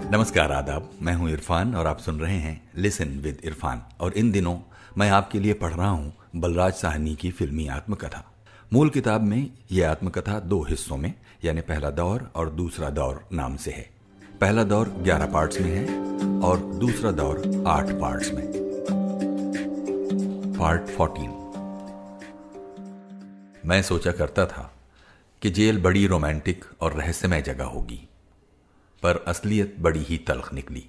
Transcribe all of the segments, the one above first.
नमस्कार, आदाब। मैं हूं इरफान और आप सुन रहे हैं लिसन विद इरफान। और इन दिनों मैं आपके लिए पढ़ रहा हूं बलराज साहनी की फिल्मी आत्मकथा। मूल किताब में यह आत्मकथा 2 हिस्सों में यानी पहला दौर और दूसरा दौर नाम से है। पहला दौर 11 पार्ट्स में है और दूसरा दौर 8 पार्ट्स में। पार्ट 14। मैं सोचा करता था कि जेल बड़ी रोमांटिक और रहस्यमय जगह होगी, पर असलियत बड़ी ही तल्ख निकली।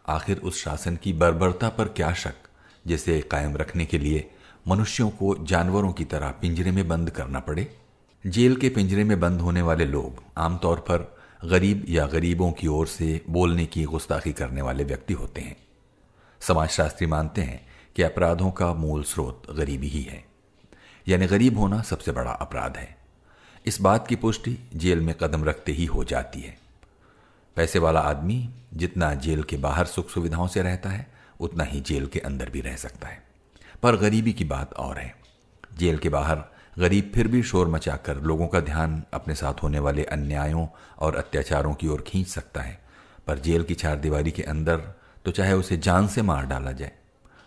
आखिर उस शासन की बर्बरता पर क्या शक, जिसे कायम रखने के लिए मनुष्यों को जानवरों की तरह पिंजरे में बंद करना पड़े। जेल के पिंजरे में बंद होने वाले लोग आमतौर पर गरीब या गरीबों की ओर से बोलने की गुस्ताखी करने वाले व्यक्ति होते हैं। समाजशास्त्री मानते हैं कि अपराधों का मूल स्रोत गरीबी ही है, यानी गरीब होना सबसे बड़ा अपराध है। इस बात की पुष्टि जेल में कदम रखते ही हो जाती है। पैसे वाला आदमी जितना जेल के बाहर सुख सुविधाओं से रहता है, उतना ही जेल के अंदर भी रह सकता है। पर गरीबी की बात और है। जेल के बाहर गरीब फिर भी शोर मचाकर लोगों का ध्यान अपने साथ होने वाले अन्यायों और अत्याचारों की ओर खींच सकता है, पर जेल की चारदीवारी के अंदर तो चाहे उसे जान से मार डाला जाए,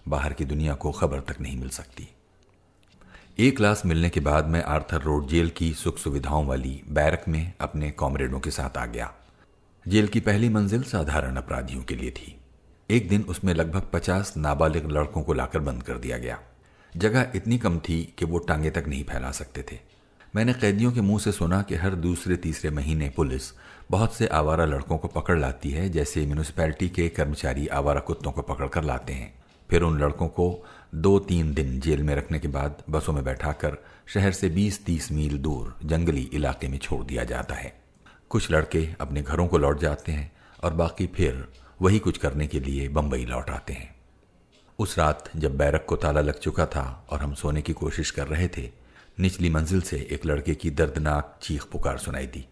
बाहर की दुनिया को खबर तक नहीं मिल सकती। एक क्लास मिलने के बाद मैं आर्थर रोड जेल की सुख सुविधाओं वाली बैरक में अपने कॉमरेडों के साथ आ गया। जेल की पहली मंजिल साधारण अपराधियों के लिए थी। एक दिन उसमें लगभग 50 नाबालिग लड़कों को लाकर बंद कर दिया गया। जगह इतनी कम थी कि वो टांगे तक नहीं फैला सकते थे। मैंने कैदियों के मुंह से सुना कि हर दूसरे तीसरे महीने पुलिस बहुत से आवारा लड़कों को पकड़ लाती है, जैसे म्यूनिसिपैलिटी के कर्मचारी आवारा कुत्तों को पकड़ कर लाते हैं। फिर उन लड़कों को 2-3 दिन जेल में रखने के बाद बसों में बैठाकर शहर से 20-30 मील दूर जंगली इलाके में छोड़ दिया जाता है। कुछ लड़के अपने घरों को लौट जाते हैं और बाकी फिर वही कुछ करने के लिए बंबई लौट आते हैं। उस रात जब बैरक को ताला लग चुका था और हम सोने की कोशिश कर रहे थे, निचली मंजिल से एक लड़के की दर्दनाक चीख पुकार सुनाई दी।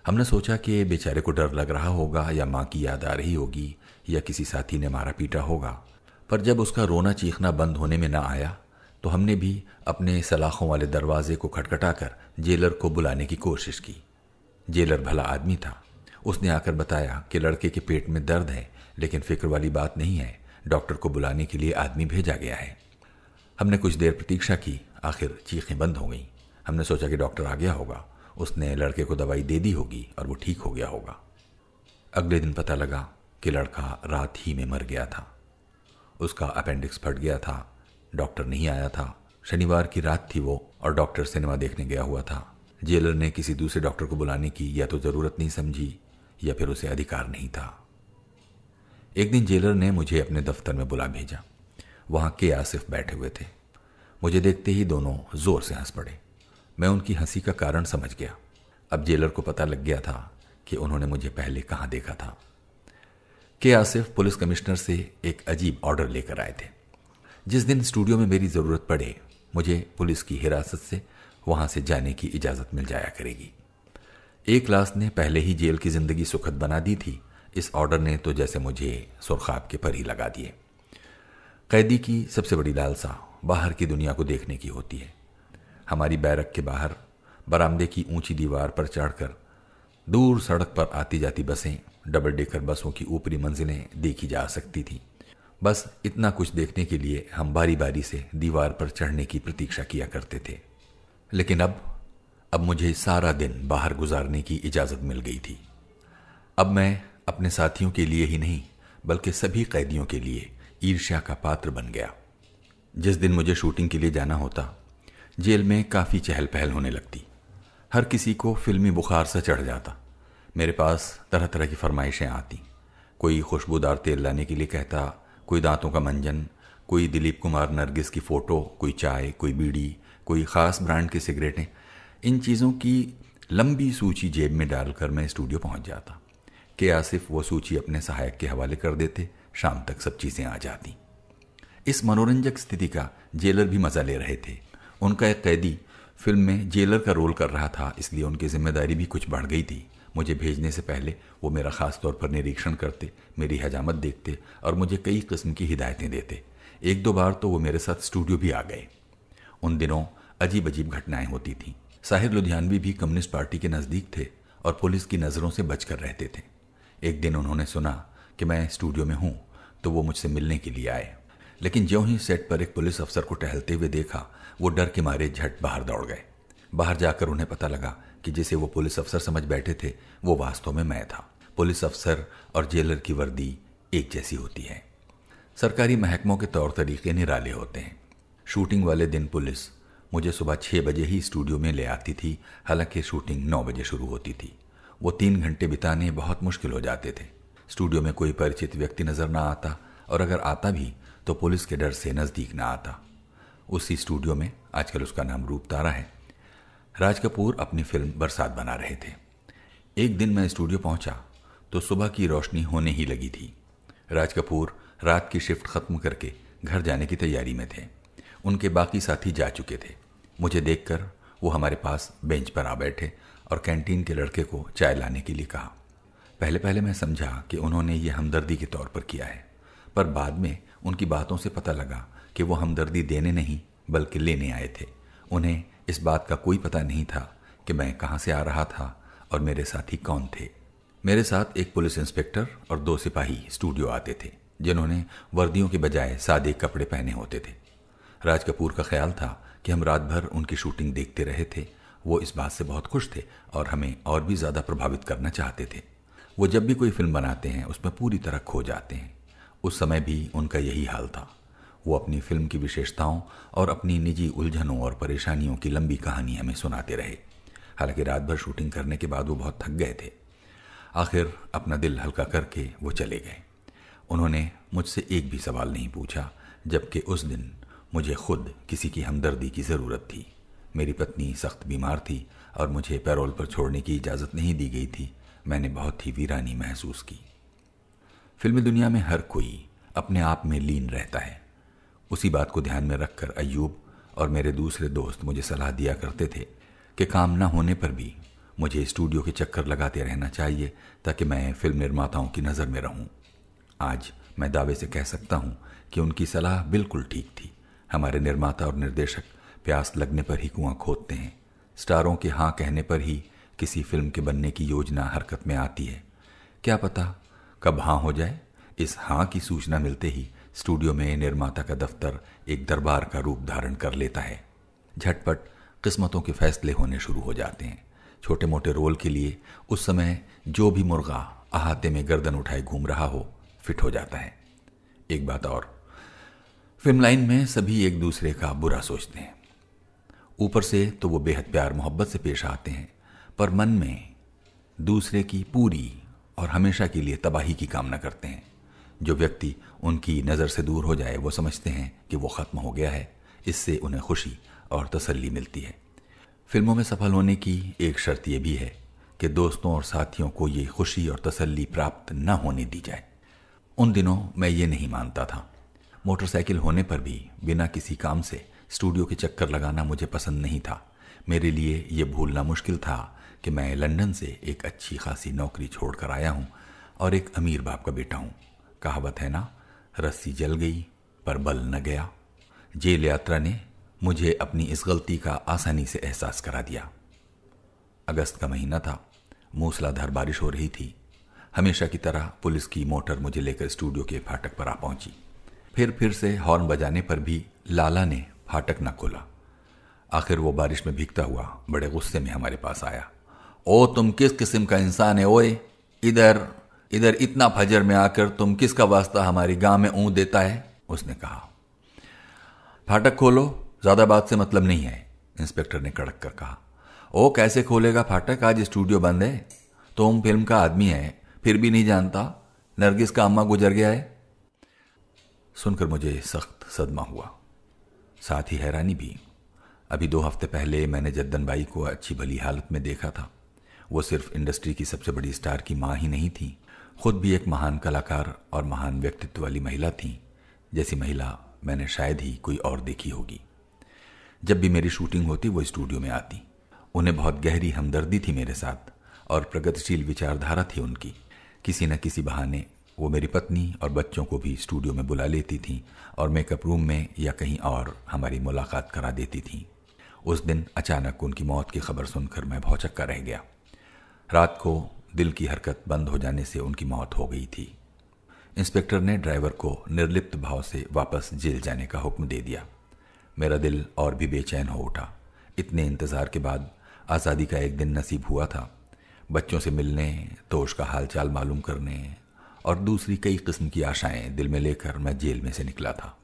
हमने सोचा कि बेचारे को डर लग रहा होगा या माँ की याद आ रही होगी या किसी साथी ने मारा पीटा होगा। पर जब उसका रोना चीखना बंद होने में ना आया तो हमने भी अपने सलाखों वाले दरवाजे को खटखटाकर जेलर को बुलाने की कोशिश की। जेलर भला आदमी था। उसने आकर बताया कि लड़के के पेट में दर्द है, लेकिन फिक्र वाली बात नहीं है, डॉक्टर को बुलाने के लिए आदमी भेजा गया है। हमने कुछ देर प्रतीक्षा की। आखिर चीखें बंद हो गईं। हमने सोचा कि डॉक्टर आ गया होगा, उसने लड़के को दवाई दे दी होगी और वो ठीक हो गया होगा। अगले दिन पता लगा कि लड़का रात ही में मर गया था। उसका अपेंडिक्स फट गया था। डॉक्टर नहीं आया था। शनिवार की रात थी वो और डॉक्टर सिनेमा देखने गया हुआ था। जेलर ने किसी दूसरे डॉक्टर को बुलाने की या तो जरूरत नहीं समझी या फिर उसे अधिकार नहीं था। एक दिन जेलर ने मुझे अपने दफ्तर में बुला भेजा। वहां के आसिफ बैठे हुए थे। मुझे देखते ही दोनों जोर से हंस पड़े। मैं उनकी हंसी का कारण समझ गया। अब जेलर को पता लग गया था कि उन्होंने मुझे पहले कहां देखा था। के आसिफ पुलिस कमिश्नर से एक अजीब ऑर्डर लेकर आए थे। जिस दिन स्टूडियो में मेरी जरूरत पड़े, मुझे पुलिस की हिरासत से वहां से जाने की इजाजत मिल जाया करेगी। एक क्लास ने पहले ही जेल की जिंदगी सुखद बना दी थी। इस ऑर्डर ने तो जैसे मुझे सुरखाब के पर ही लगा दिए। कैदी की सबसे बड़ी लालसा बाहर की दुनिया को देखने की होती है। हमारी बैरक के बाहर बरामदे की ऊंची दीवार पर चढ़कर दूर सड़क पर आती जाती बसें, डबल डेकर बसों की ऊपरी मंजिलें देखी जा सकती थी। बस इतना कुछ देखने के लिए हम बारी बारी से दीवार पर चढ़ने की प्रतीक्षा किया करते थे। लेकिन अब मुझे सारा दिन बाहर गुजारने की इजाजत मिल गई थी। अब मैं अपने साथियों के लिए ही नहीं बल्कि सभी कैदियों के लिए ईर्ष्या का पात्र बन गया। जिस दिन मुझे शूटिंग के लिए जाना होता, जेल में काफ़ी चहल पहल होने लगती। हर किसी को फिल्मी बुखार सा चढ़ जाता। मेरे पास तरह तरह की फरमाइशें आती। कोई खुशबूदार तेल लाने के लिए कहता, कोई दांतों का मंजन, कोई दिलीप कुमार नरगिस की फ़ोटो, कोई चाय, कोई बीड़ी, कोई ख़ास ब्रांड की सिगरेटें। इन चीज़ों की लंबी सूची जेब में डालकर मैं स्टूडियो पहुंच जाता। के आसिफ वो सूची अपने सहायक के हवाले कर देते। शाम तक सब चीज़ें आ जाती। इस मनोरंजक स्थिति का जेलर भी मज़ा ले रहे थे। उनका एक कैदी फिल्म में जेलर का रोल कर रहा था, इसलिए उनकी जिम्मेदारी भी कुछ बढ़ गई थी। मुझे भेजने से पहले वो मेरा ख़ास तौर पर निरीक्षण करते, मेरी हजामत देखते और मुझे कई किस्म की हिदायतें देते। 1-2 बार तो वो मेरे साथ स्टूडियो भी आ गए। उन दिनों अजीब अजीब घटनाएं होती थीं। साहिर लुधियानवी भी कम्युनिस्ट पार्टी के नज़दीक थे और पुलिस की नज़रों से बचकर रहते थे। एक दिन उन्होंने सुना कि मैं स्टूडियो में हूँ तो वो मुझसे मिलने के लिए आए, लेकिन ज्यों ही सेट पर एक पुलिस अफसर को टहलते हुए देखा वो डर के मारे झट बाहर दौड़ गए। बाहर जाकर उन्हें पता लगा कि जिसे वो पुलिस अफसर समझ बैठे थे वो वास्तव में मैं था। पुलिस अफसर और जेलर की वर्दी एक जैसी होती है। सरकारी महकमों के तौर तरीके निराले होते हैं। शूटिंग वाले दिन पुलिस मुझे सुबह 6 बजे ही स्टूडियो में ले आती थी, हालांकि शूटिंग 9 बजे शुरू होती थी। वो 3 घंटे बिताने बहुत मुश्किल हो जाते थे। स्टूडियो में कोई परिचित व्यक्ति नजर ना आता, और अगर आता भी तो पुलिस के डर से नजदीक ना आता। उसी स्टूडियो में, आजकल उसका नाम रूप तारा है, राज कपूर अपनी फिल्म बरसात बना रहे थे। एक दिन मैं स्टूडियो पहुंचा तो सुबह की रोशनी होने ही लगी थी। राज कपूर रात की शिफ्ट खत्म करके घर जाने की तैयारी में थे। उनके बाकी साथी जा चुके थे। मुझे देखकर वो हमारे पास बेंच पर आ बैठे और कैंटीन के लड़के को चाय लाने के लिए कहा। पहले पहले मैं समझा कि उन्होंने ये हमदर्दी के तौर पर किया है, पर बाद में उनकी बातों से पता लगा कि वो हमदर्दी देने नहीं बल्कि लेने आए थे। उन्हें इस बात का कोई पता नहीं था कि मैं कहाँ से आ रहा था और मेरे साथी कौन थे। मेरे साथ एक पुलिस इंस्पेक्टर और 2 सिपाही स्टूडियो आते थे, जिन्होंने वर्दियों के बजाय सादे कपड़े पहने होते थे। राज कपूर का ख्याल था कि हम रात भर उनकी शूटिंग देखते रहे थे। वो इस बात से बहुत खुश थे और हमें और भी ज़्यादा प्रभावित करना चाहते थे। वो जब भी कोई फिल्म बनाते हैं उसमें पूरी तरह खो जाते हैं। उस समय भी उनका यही हाल था। वो अपनी फिल्म की विशेषताओं और अपनी निजी उलझनों और परेशानियों की लंबी कहानी हमें सुनाते रहे। हालांकि रात भर शूटिंग करने के बाद वो बहुत थक गए थे। आखिर अपना दिल हल्का करके वो चले गए। उन्होंने मुझसे एक भी सवाल नहीं पूछा, जबकि उस दिन मुझे खुद किसी की हमदर्दी की ज़रूरत थी। मेरी पत्नी सख्त बीमार थी और मुझे पैरोल पर छोड़ने की इजाज़त नहीं दी गई थी। मैंने बहुत ही वीरानी महसूस की। फिल्मी दुनिया में हर कोई अपने आप में लीन रहता है। उसी बात को ध्यान में रखकर अय्यूब और मेरे दूसरे दोस्त मुझे सलाह दिया करते थे कि काम न होने पर भी मुझे स्टूडियो के चक्कर लगाते रहना चाहिए ताकि मैं फिल्म निर्माताओं की नज़र में रहूं। आज मैं दावे से कह सकता हूं कि उनकी सलाह बिल्कुल ठीक थी। हमारे निर्माता और निर्देशक प्यास लगने पर ही कुआं खोदते हैं। स्टारों के हाँ कहने पर ही किसी फिल्म के बनने की योजना हरकत में आती है। क्या पता कब हाँ हो जाए। इस हाँ की सूचना मिलते ही स्टूडियो में निर्माता का दफ्तर एक दरबार का रूप धारण कर लेता है। झटपट किस्मतों के फैसले होने शुरू हो जाते हैं। छोटे मोटे रोल के लिए उस समय जो भी मुर्गा अहाते में गर्दन उठाए घूम रहा हो फिट हो जाता है। एक बात और, फिल्म लाइन में सभी एक दूसरे का बुरा सोचते हैं। ऊपर से तो वो बेहद प्यार मोहब्बत से पेश आते हैं, पर मन में दूसरे की पूरी और हमेशा के लिए तबाही की कामना करते हैं। जो व्यक्ति उनकी नज़र से दूर हो जाए वो समझते हैं कि वो ख़त्म हो गया है। इससे उन्हें खुशी और तसल्ली मिलती है। फिल्मों में सफल होने की एक शर्त यह भी है कि दोस्तों और साथियों को ये खुशी और तसल्ली प्राप्त न होने दी जाए। उन दिनों मैं ये नहीं मानता था। मोटरसाइकिल होने पर भी बिना किसी काम से स्टूडियो के चक्कर लगाना मुझे पसंद नहीं था। मेरे लिए ये भूलना मुश्किल था कि मैं लंदन से एक अच्छी खासी नौकरी छोड़कर आया हूँ और एक अमीर बाप का बेटा हूँ। कहावत है ना, रस्सी जल गई पर बल न गया। जेल यात्रा ने मुझे अपनी इस गलती का आसानी से एहसास करा दिया। अगस्त का महीना था। मूसलाधार बारिश हो रही थी। हमेशा की तरह पुलिस की मोटर मुझे लेकर स्टूडियो के फाटक पर आ पहुंची। फिर से हॉर्न बजाने पर भी लाला ने फाटक न खोला। आखिर वो बारिश में भीगता हुआ बड़े गुस्से में हमारे पास आया। ओ तुम किस किस्म का इंसान है ओए? इधर इधर इतना फजर में आकर तुम किसका वास्ता हमारी गांव में ऊँ देता है? उसने कहा। फाटक खोलो, ज्यादा बात से मतलब नहीं है, इंस्पेक्टर ने कड़क कर कहा। ओ कैसे खोलेगा फाटक? आज स्टूडियो बंद है। तुम फिल्म का आदमी है फिर भी नहीं जानता नरगिस का अम्मा गुजर गया है? सुनकर मुझे सख्त सदमा हुआ, साथ ही हैरानी भी। अभी 2 हफ्ते पहले मैंने जद्दन बाई को अच्छी भली हालत में देखा था। वो सिर्फ इंडस्ट्री की सबसे बड़ी स्टार की माँ ही नहीं थी, खुद भी एक महान कलाकार और महान व्यक्तित्व वाली महिला थी, जैसी महिला मैंने शायद ही कोई और देखी होगी। जब भी मेरी शूटिंग होती वो स्टूडियो में आती। उन्हें बहुत गहरी हमदर्दी थी मेरे साथ और प्रगतिशील विचारधारा थी उनकी। किसी न किसी बहाने वो मेरी पत्नी और बच्चों को भी स्टूडियो में बुला लेती थीं और मेकअप रूम में या कहीं और हमारी मुलाकात करा देती थीं। उस दिन अचानक उनकी मौत की खबर सुनकर मैं भौचक्का रह गया। रात को दिल की हरकत बंद हो जाने से उनकी मौत हो गई थी। इंस्पेक्टर ने ड्राइवर को निर्लिप्त भाव से वापस जेल जाने का हुक्म दे दिया। मेरा दिल और भी बेचैन हो उठा। इतने इंतज़ार के बाद आज़ादी का एक दिन नसीब हुआ था। बच्चों से मिलने, तोश का हाल चाल मालूम करने और दूसरी कई किस्म की आशाएं दिल में लेकर मैं जेल में से निकला था।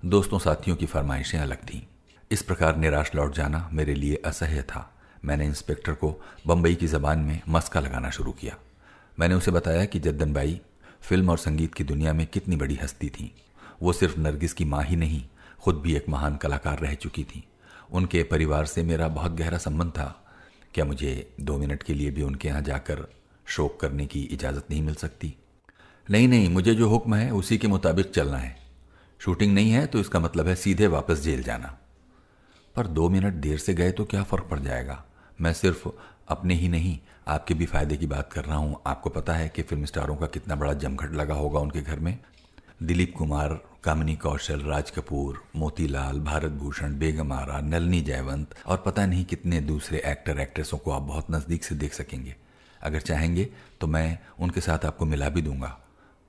दोस्तों साथियों की फरमाइशें अलग थीं। इस प्रकार निराश लौट जाना मेरे लिए असह्य था। मैंने इंस्पेक्टर को बम्बई की ज़बान में मस्का लगाना शुरू किया। मैंने उसे बताया कि जद्दन बाई फिल्म और संगीत की दुनिया में कितनी बड़ी हस्ती थी। वो सिर्फ नरगिस की माँ ही नहीं, खुद भी एक महान कलाकार रह चुकी थी। उनके परिवार से मेरा बहुत गहरा संबंध था। क्या मुझे 2 मिनट के लिए भी उनके यहाँ जाकर शोक करने की इजाज़त नहीं मिल सकती? नहीं, मुझे जो हुक्म है उसी के मुताबिक चलना है। शूटिंग नहीं है तो इसका मतलब है सीधे वापस जेल जाना। पर 2 मिनट देर से गए तो क्या फ़र्क पड़ जाएगा? मैं सिर्फ अपने ही नहीं, आपके भी फायदे की बात कर रहा हूँ। आपको पता है कि फिल्म स्टारों का कितना बड़ा जमघट लगा होगा उनके घर में। दिलीप कुमार, कामिनी कौशल, राज कपूर, मोतीलाल, भारत भूषण, बेगम आरा, नलिनी जयवंत और पता नहीं कितने दूसरे एक्टर एक्ट्रेसों को आप बहुत नज़दीक से देख सकेंगे। अगर चाहेंगे तो मैं उनके साथ आपको मिला भी दूंगा।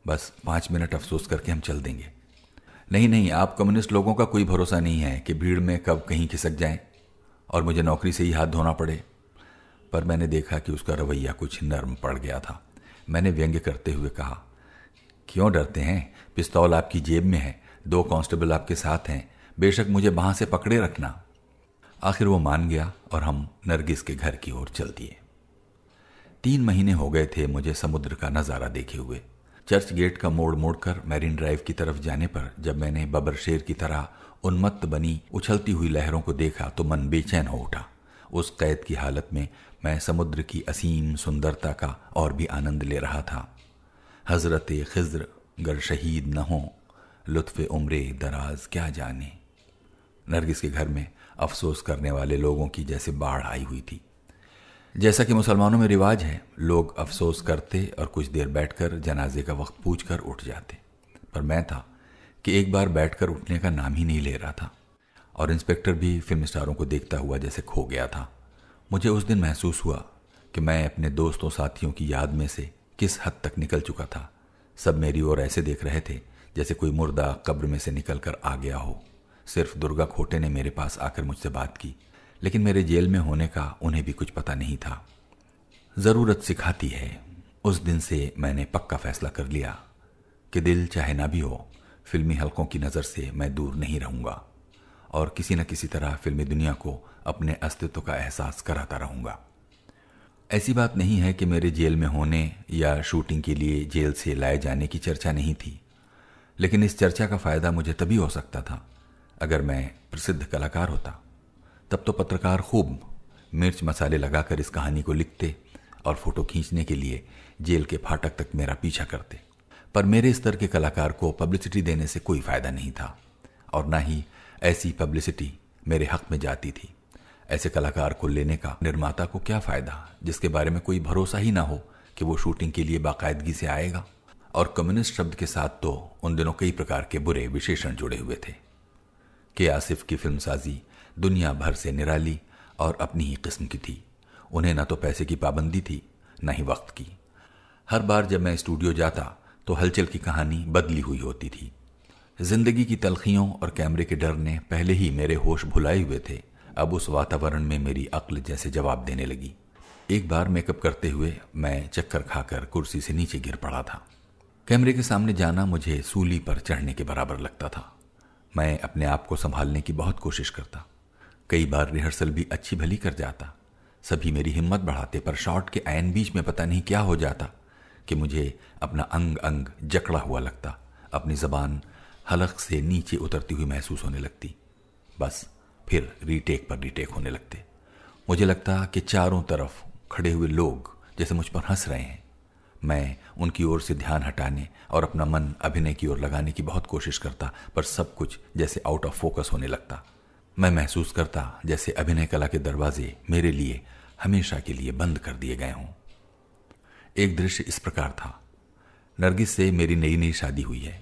बस 5 मिनट अफसोस करके हम चल देंगे। नहीं, आप कम्युनिस्ट लोगों का कोई भरोसा नहीं है कि भीड़ में कब कहीं खिसक जाएं और मुझे नौकरी से ही हाथ धोना पड़े। पर मैंने देखा कि उसका रवैया कुछ नर्म पड़ गया था। मैंने व्यंग्य करते हुए कहा, क्यों डरते हैं? पिस्तौल आपकी जेब में है, 2 कांस्टेबल आपके साथ हैं, बेशक मुझे वहां से पकड़े रखना। आखिर वो मान गया और हम नरगिस के घर की ओर चल दिए। 3 महीने हो गए थे मुझे समुद्र का नज़ारा देखे हुए। चर्च गेट का मोड़ मोड़कर मैरीन ड्राइव की तरफ जाने पर जब मैंने बबर शेर की तरह उन्मत्त बनी उछलती हुई लहरों को देखा तो मन बेचैन हो उठा। उस कैद की हालत में मैं समुद्र की असीम सुंदरता का और भी आनंद ले रहा था। हजरत खिज्र गर शहीद न हो, लुत्फ़ उम्रे दराज क्या जाने। नरगिस के घर में अफसोस करने वाले लोगों की जैसे बाढ़ आई हुई थी। जैसा कि मुसलमानों में रिवाज है, लोग अफसोस करते और कुछ देर बैठकर जनाजे का वक्त पूछकर उठ जाते। पर मैं था कि एक बार बैठकर उठने का नाम ही नहीं ले रहा था। और इंस्पेक्टर भी फिल्म स्टारों को देखता हुआ जैसे खो गया था। मुझे उस दिन महसूस हुआ कि मैं अपने दोस्तों साथियों की याद में से किस हद तक निकल चुका था। सब मेरी ओर ऐसे देख रहे थे जैसे कोई मुर्दा कब्र में से निकल कर आ गया हो। सिर्फ दुर्गा खोटे ने मेरे पास आकर मुझसे बात की, लेकिन मेरे जेल में होने का उन्हें भी कुछ पता नहीं था। ज़रूरत सिखाती है। उस दिन से मैंने पक्का फैसला कर लिया कि दिल चाहे ना भी हो, फिल्मी हलकों की नज़र से मैं दूर नहीं रहूँगा और किसी न किसी तरह फिल्मी दुनिया को अपने अस्तित्व का एहसास कराता रहूँगा। ऐसी बात नहीं है कि मेरे जेल में होने या शूटिंग के लिए जेल से लाए जाने की चर्चा नहीं थी, लेकिन इस चर्चा का फ़ायदा मुझे तभी हो सकता था अगर मैं प्रसिद्ध कलाकार होता। तब तो पत्रकार खूब मिर्च मसाले लगाकर इस कहानी को लिखते और फोटो खींचने के लिए जेल के फाटक तक मेरा पीछा करते। पर मेरे स्तर के कलाकार को पब्लिसिटी देने से कोई फ़ायदा नहीं था और ना ही ऐसी पब्लिसिटी मेरे हक में जाती थी। ऐसे कलाकार को लेने का निर्माता को क्या फ़ायदा जिसके बारे में कोई भरोसा ही ना हो कि वो शूटिंग के लिए बाकायदगी से आएगा। और कम्युनिस्ट शब्द के साथ तो उन दिनों कई प्रकार के बुरे विशेषण जुड़े हुए थे। के आसिफ की फिल्मसाजी दुनिया भर से निराली और अपनी ही किस्म की थी। उन्हें न तो पैसे की पाबंदी थी न ही वक्त की। हर बार जब मैं स्टूडियो जाता तो हलचल की कहानी बदली हुई होती थी। जिंदगी की तलखियों और कैमरे के डर ने पहले ही मेरे होश भुलाए हुए थे। अब उस वातावरण में मेरी अक्ल जैसे जवाब देने लगी। एक बार मेकअप करते हुए मैं चक्कर खाकर कुर्सी से नीचे गिर पड़ा था। कैमरे के सामने जाना मुझे सूली पर चढ़ने के बराबर लगता था। मैं अपने आप को संभालने की बहुत कोशिश करता। कई बार रिहर्सल भी अच्छी भली कर जाता। सभी मेरी हिम्मत बढ़ाते, पर शॉट के ऐन बीच में पता नहीं क्या हो जाता कि मुझे अपना अंग अंग जकड़ा हुआ लगता। अपनी जबान हलक से नीचे उतरती हुई महसूस होने लगती। बस फिर रीटेक पर रीटेक होने लगते। मुझे लगता कि चारों तरफ खड़े हुए लोग जैसे मुझ पर हंस रहे हैं। मैं उनकी ओर से ध्यान हटाने और अपना मन अभिनय की ओर लगाने की बहुत कोशिश करता, पर सब कुछ जैसे आउट ऑफ फोकस होने लगता। मैं महसूस करता जैसे अभिनय कला के दरवाजे मेरे लिए हमेशा के लिए बंद कर दिए गए हों। एक दृश्य इस प्रकार था। नरगिस से मेरी नई नई शादी हुई है।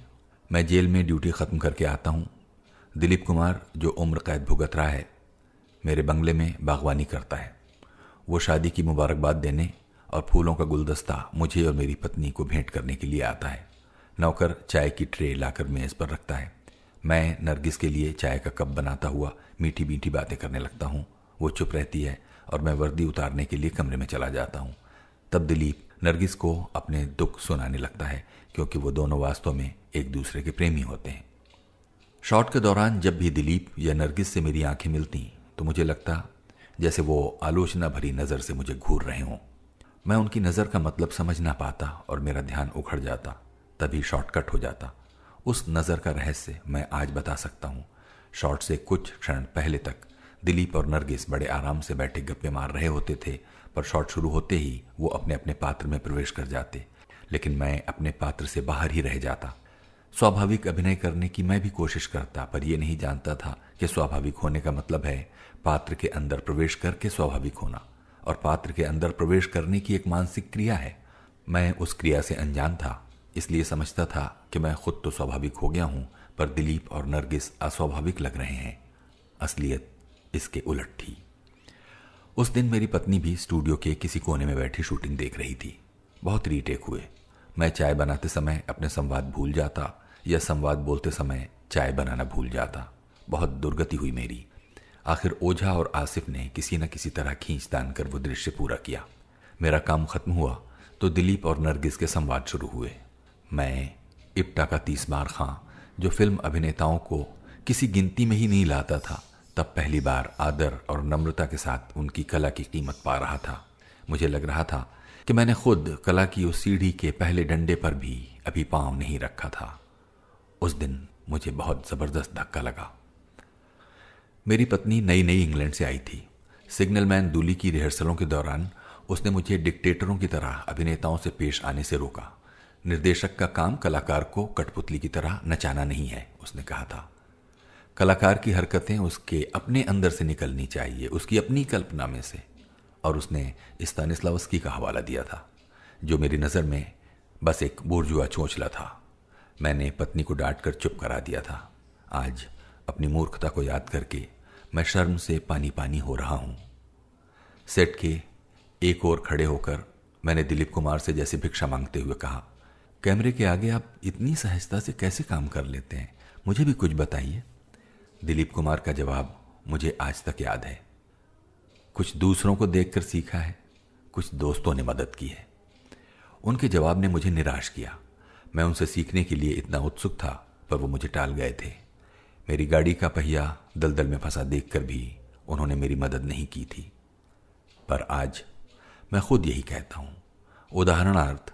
मैं जेल में ड्यूटी ख़त्म करके आता हूँ। दिलीप कुमार, जो उम्र कैद भुगत रहा है, मेरे बंगले में बागवानी करता है। वो शादी की मुबारकबाद देने और फूलों का गुलदस्ता मुझे और मेरी पत्नी को भेंट करने के लिए आता है। नौकर चाय की ट्रे लाकर मेज़ पर रखता है। मैं नरगिस के लिए चाय का कप बनाता हुआ मीठी मीठी बातें करने लगता हूँ। वो चुप रहती है और मैं वर्दी उतारने के लिए कमरे में चला जाता हूँ। तब दिलीप नरगिस को अपने दुख सुनाने लगता है, क्योंकि वो दोनों वास्तव में एक दूसरे के प्रेमी होते हैं। शॉट के दौरान जब भी दिलीप या नरगिस से मेरी आंखें मिलती तो मुझे लगता जैसे वो आलोचना भरी नज़र से मुझे घूर रहे हों। मैं उनकी नज़र का मतलब समझ ना पाता और मेरा ध्यान उखड़ जाता। तभी शॉर्टकट हो जाता। उस नज़र का रहस्य मैं आज बता सकता हूँ। शॉट से कुछ क्षण पहले तक दिलीप और नरगिस बड़े आराम से बैठे गप्पे मार रहे होते थे, पर शॉट शुरू होते ही वो अपने अपने पात्र में प्रवेश कर जाते, लेकिन मैं अपने पात्र से बाहर ही रह जाता। स्वाभाविक अभिनय करने की मैं भी कोशिश करता, पर यह नहीं जानता था कि स्वाभाविक होने का मतलब है पात्र के अंदर प्रवेश करके स्वाभाविक होना, और पात्र के अंदर प्रवेश करने की एक मानसिक क्रिया है। मैं उस क्रिया से अनजान था, इसलिए समझता था कि मैं खुद तो स्वाभाविक हो गया हूं, पर दिलीप और नरगिस अस्वाभाविक लग रहे हैं। असलियत इसके उलट थी। उस दिन मेरी पत्नी भी स्टूडियो के किसी कोने में बैठी शूटिंग देख रही थी। बहुत रीटेक हुए। मैं चाय बनाते समय अपने संवाद भूल जाता या संवाद बोलते समय चाय बनाना भूल जाता। बहुत दुर्गति हुई मेरी। आखिर ओझा और आसिफ ने किसी न किसी तरह खींच तान कर वो दृश्य पूरा किया। मेरा काम खत्म हुआ तो दिलीप और नरगिस के संवाद शुरू हुए। मैं इप्टा का 30 बार खां, जो फिल्म अभिनेताओं को किसी गिनती में ही नहीं लाता था, तब पहली बार आदर और नम्रता के साथ उनकी कला की कीमत पा रहा था। मुझे लग रहा था कि मैंने खुद कला की उस सीढ़ी के पहले डंडे पर भी अभी पांव नहीं रखा था। उस दिन मुझे बहुत जबरदस्त धक्का लगा। मेरी पत्नी नई नई इंग्लैंड से आई थी। सिग्नलमैन दूली की रिहर्सलों के दौरान उसने मुझे डिक्टेटरों की तरह अभिनेताओं से पेश आने से रोका। निर्देशक का काम कलाकार को कठपुतली की तरह नचाना नहीं है, उसने कहा था। कलाकार की हरकतें उसके अपने अंदर से निकलनी चाहिए, उसकी अपनी कल्पना में से। और उसने स्तानिस्लावस्की का हवाला दिया था, जो मेरी नज़र में बस एक बुर्जुआ चोंचला था। मैंने पत्नी को डांट कर चुप करा दिया था। आज अपनी मूर्खता को याद करके मैं शर्म से पानी पानी हो रहा हूं। सेट के एक ओर खड़े होकर मैंने दिलीप कुमार से जैसे भिक्षा मांगते हुए कहा, कैमरे के आगे आप इतनी सहजता से कैसे काम कर लेते हैं? मुझे भी कुछ बताइए। दिलीप कुमार का जवाब मुझे आज तक याद है। कुछ दूसरों को देखकर सीखा है, कुछ दोस्तों ने मदद की है। उनके जवाब ने मुझे निराश किया। मैं उनसे सीखने के लिए इतना उत्सुक था, पर वो मुझे टाल गए थे। मेरी गाड़ी का पहिया दलदल में फंसा देखकर भी उन्होंने मेरी मदद नहीं की थी। पर आज मैं खुद यही कहता हूं। उदाहरणार्थ,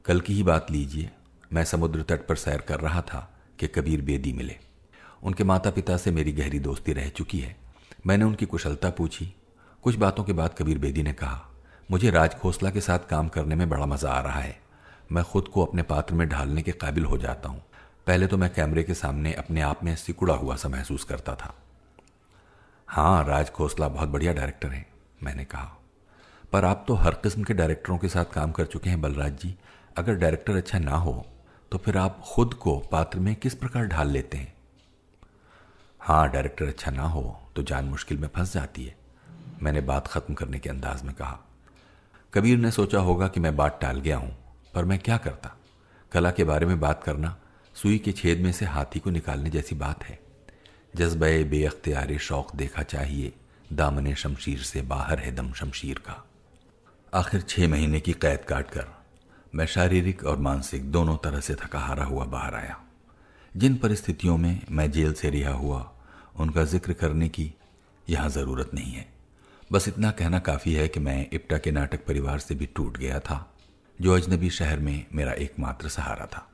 कल की ही बात लीजिए। मैं समुद्र तट पर सैर कर रहा था कि कबीर बेदी मिले। उनके माता पिता से मेरी गहरी दोस्ती रह चुकी है। मैंने उनकी कुशलता पूछी। कुछ बातों के बाद कबीर बेदी ने कहा, मुझे राज खोसला के साथ काम करने में बड़ा मजा आ रहा है। मैं खुद को अपने पात्र में ढालने के काबिल हो जाता हूं। पहले तो मैं कैमरे के सामने अपने आप में सिकुड़ा हुआ सा महसूस करता था। हाँ, राज खोसला बहुत बढ़िया डायरेक्टर है, मैंने कहा। पर आप तो हर किस्म के डायरेक्टरों के साथ काम कर चुके हैं बलराज जी। अगर डायरेक्टर अच्छा ना हो तो फिर आप खुद को पात्र में किस प्रकार ढाल लेते हैं? हाँ, डायरेक्टर अच्छा ना हो तो जान मुश्किल में फंस जाती है, मैंने बात खत्म करने के अंदाज में कहा। कबीर ने सोचा होगा कि मैं बात टाल गया हूं, पर मैं क्या करता। कला के बारे में बात करना सुई के छेद में से हाथी को निकालने जैसी बात है। जज्बे बेअख्तियारे शौक देखा चाहिए, दामने शमशीर से बाहर है दम शमशीर का। आखिर 6 महीने की कैद काटकर मैं शारीरिक और मानसिक दोनों तरह से थका हारा हुआ बाहर आया। जिन परिस्थितियों में मैं जेल से रिहा हुआ, उनका जिक्र करने की यहां जरूरत नहीं है। बस इतना कहना काफी है कि मैं इप्टा के नाटक परिवार से भी टूट गया था, जो अजनबी शहर में मेरा एकमात्र सहारा था।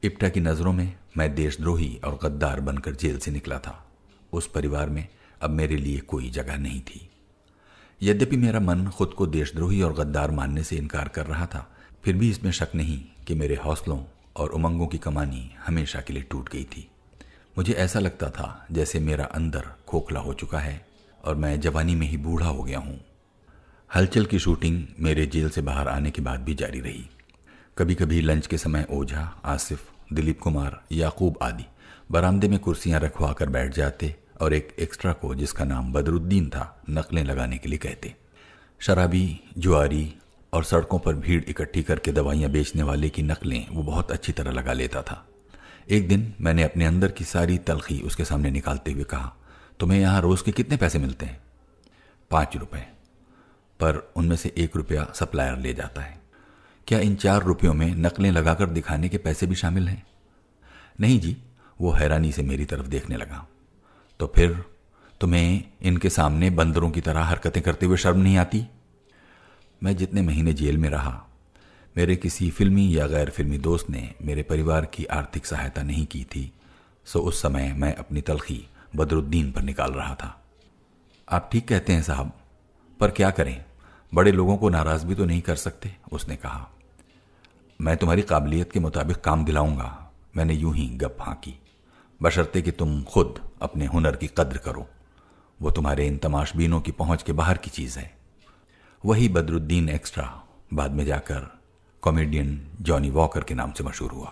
इप्टा की नजरों में मैं देशद्रोही और गद्दार बनकर जेल से निकला था। उस परिवार में अब मेरे लिए कोई जगह नहीं थी। यद्यपि मेरा मन खुद को देशद्रोही और गद्दार मानने से इनकार कर रहा था, फिर भी इसमें शक नहीं कि मेरे हौसलों और उमंगों की कमानी हमेशा के लिए टूट गई थी। मुझे ऐसा लगता था जैसे मेरा अंदर खोखला हो चुका है और मैं जवानी में ही बूढ़ा हो गया हूं। हलचल की शूटिंग मेरे जेल से बाहर आने के बाद भी जारी रही। कभी कभी लंच के समय ओझा, आसिफ, दिलीप कुमार, याकूब आदि बरामदे में कुर्सियां रखवा कर बैठ जाते और एक एक्स्ट्रा को, जिसका नाम बदरुद्दीन था, नकलें लगाने के लिए कहते। शराबी, जुआरी और सड़कों पर भीड़ इकट्ठी करके दवाइयां बेचने वाले की नकलें वो बहुत अच्छी तरह लगा लेता था। एक दिन मैंने अपने अंदर की सारी तलखी उसके सामने निकालते हुए कहा, तुम्हें यहां रोज के कितने पैसे मिलते हैं? 5 रुपए, पर उनमें से 1 रुपया सप्लायर ले जाता है। क्या इन 4 रुपयों में नकलें लगाकर दिखाने के पैसे भी शामिल हैं? नहीं जी, वो हैरानी से मेरी तरफ देखने लगा। तो फिर तुम्हें इनके सामने बंदरों की तरह हरकतें करते हुए शर्म नहीं आती? मैं जितने महीने जेल में रहा, मेरे किसी फिल्मी या गैर फिल्मी दोस्त ने मेरे परिवार की आर्थिक सहायता नहीं की थी, सो उस समय मैं अपनी तलखी बदरुद्दीन पर निकाल रहा था। आप ठीक कहते हैं साहब, पर क्या करें, बड़े लोगों को नाराज भी तो नहीं कर सकते, उसने कहा। मैं तुम्हारी काबिलियत के मुताबिक काम दिलाऊंगा, मैंने यूं ही गप हाँकी, बशर्ते कि तुम खुद अपने हुनर की कद्र करो। वो तुम्हारे इन तमाशबीनों की पहुंच के बाहर की चीज है। वही बदरुद्दीन एक्स्ट्रा बाद में जाकर कॉमेडियन जॉनी वॉकर के नाम से मशहूर हुआ।